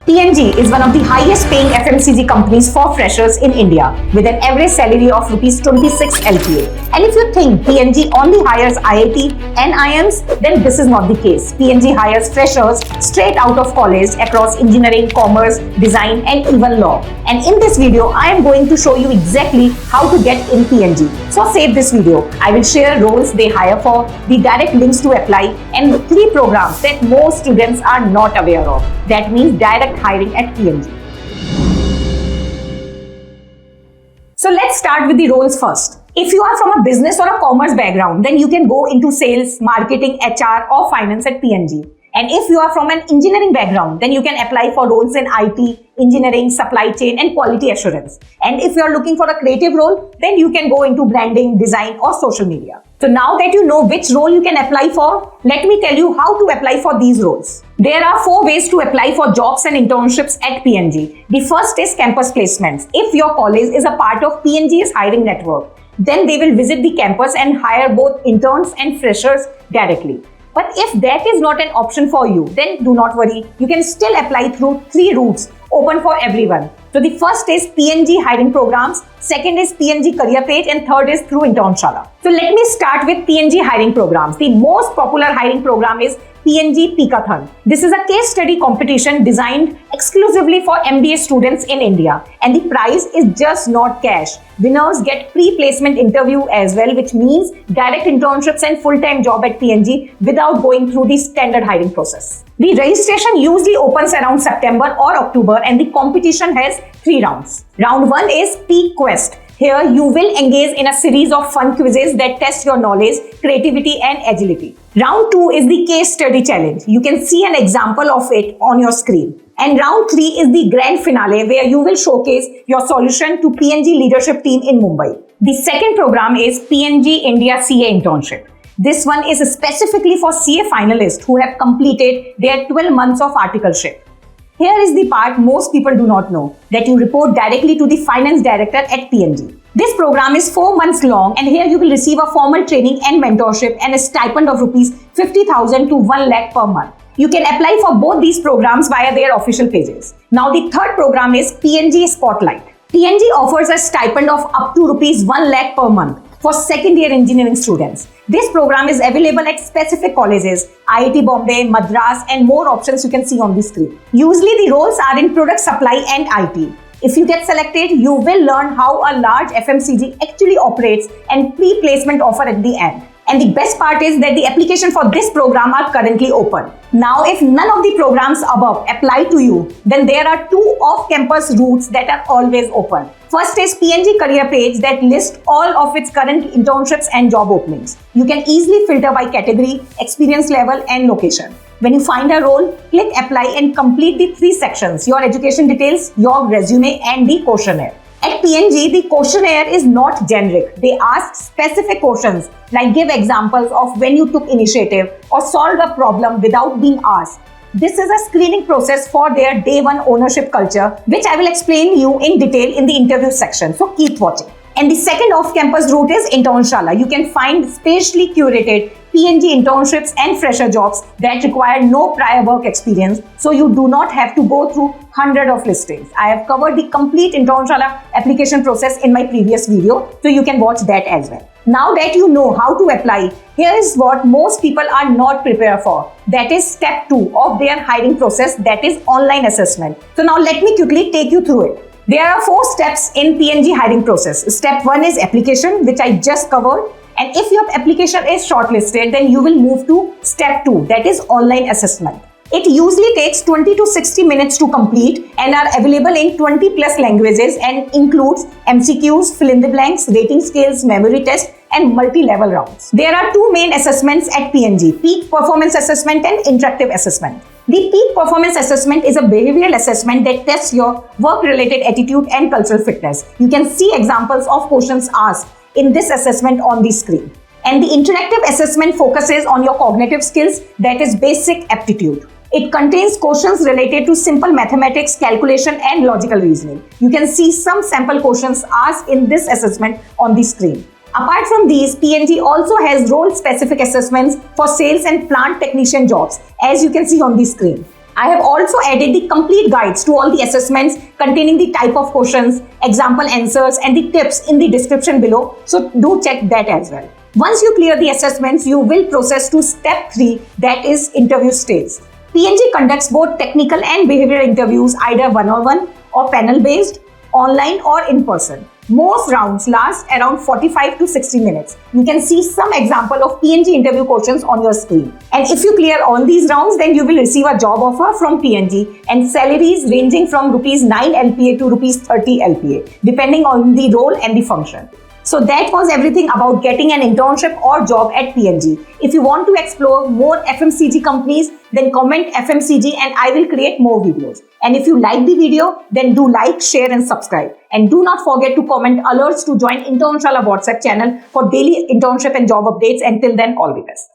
P&G is one of the highest paying FMCG companies for freshers in India with an average salary of Rs 26 LPA. And if you think P&G only hires IIT and IIMs, then this is not the case. P&G hires freshers straight out of college across engineering, commerce, design and even law. And in this video, I am going to show you exactly how to get in P&G. So save this video. I will share roles they hire for, the direct links to apply and 3 programs that most students are not aware of. That means direct hiring at P&G. So let's start with the roles first. If you are from a business or a commerce background, then you can go into sales, marketing, HR or finance at P&G. And if you are from an engineering background, then you can apply for roles in IT, engineering, supply chain and quality assurance. And if you are looking for a creative role, then you can go into branding, design or social media. So now that you know which role you can apply for, let me tell you how to apply for these roles. There are 4 ways to apply for jobs and internships at P&G. The first is campus placements. If your college is a part of P&G's hiring network, then they will visit the campus and hire both interns and freshers directly. But if that is not an option for you, then do not worry. You can still apply through 3 routes open for everyone. So the first is P&G hiring programs, second is P&G career page and third is through Internshala. So let me start with P&G hiring programs. The most popular hiring program is P&G Peakath. This is a case study competition designed exclusively for MBA students in India. And the prize is just not cash. Winners get pre-placement interview as well, which means direct internships and full-time job at P&G without going through the standard hiring process. The registration usually opens around September or October and the competition has 3 rounds. Round 1 is Peak Quest. Here you will engage in a series of fun quizzes that test your knowledge, creativity and agility. Round 2 is the case study challenge. You can see an example of it on your screen. And round 3 is the grand finale where you will showcase your solution to P&G leadership team in Mumbai. The second program is P&G India CA Internship. This one is specifically for CA finalists who have completed their 12 months of articleship. Here is the part most people do not know, that you report directly to the finance director at P&G. This program is 4 months long and here you will receive a formal training and mentorship and a stipend of Rs 50,000 to 1 lakh per month. You can apply for both these programs via their official pages. Now the third program is P&G Spotlight. P&G offers a stipend of up to Rs 1 lakh per month for second year engineering students. This program is available at specific colleges, IIT Bombay, Madras and more options you can see on the screen. Usually the roles are in product supply and IT. If you get selected, you will learn how a large FMCG actually operates and pre-placement offer at the end. And the best part is that the application for this program are currently open. Now, if none of the programs above apply to you, then there are 2 off-campus routes that are always open. First is P&G career page that lists all of its current internships and job openings. You can easily filter by category, experience level and location. When you find a role, click apply and complete the 3 sections: your education details, your resume and the questionnaire. At P&G, the questionnaire is not generic. They ask specific questions like give examples of when you took initiative or solved a problem without being asked. This is a screening process for their day 1 ownership culture, which I will explain you in detail in the interview section. So keep watching. And the second off-campus route is Internshala. You can find specially curated P&G internships and fresher jobs that require no prior work experience, so you do not have to go through hundreds of listings. I have covered the complete Internshala application process in my previous video, so you can watch that as well. Now that you know how to apply, here is what most people are not prepared for. That is step 2 of their hiring process, that is online assessment. So now let me quickly take you through it. There are 4 steps in P&G hiring process. Step 1 is application, which I just covered. And if your application is shortlisted, then you will move to step 2, that is online assessment. It usually takes 20 to 60 minutes to complete and are available in 20 plus languages and includes MCQs, fill in the blanks, rating scales, memory test and multi-level rounds. There are 2 main assessments at P&G, peak performance assessment and interactive assessment. The peak performance assessment is a behavioral assessment that tests your work-related attitude and cultural fitness. You can see examples of questions asked in this assessment on the screen. And the interactive assessment focuses on your cognitive skills, that is basic aptitude. It contains questions related to simple mathematics, calculation and logical reasoning. You can see some sample questions asked in this assessment on the screen. Apart from these, P&G also has role-specific assessments for sales and plant technician jobs, as you can see on the screen. I have also added the complete guides to all the assessments containing the type of questions, example answers and the tips in the description below. So do check that as well. Once you clear the assessments, you will process to step 3, that is interview stage. P&G conducts both technical and behavioral interviews, either one-on-one or panel-based, online or in person. Most rounds last around 45 to 60 minutes. You can see some example of P&G interview questions on your screen. And if you clear all these rounds, then you will receive a job offer from P&G and salaries ranging from rupees 9 LPA to rupees 30 LPA, depending on the role and the function. So that was everything about getting an internship or job at P&G. If you want to explore more FMCG companies, then comment FMCG and I will create more videos. And if you like the video, then do like, share and subscribe. And do not forget to comment alerts to join Internshala WhatsApp channel for daily internship and job updates. Until then, all the best.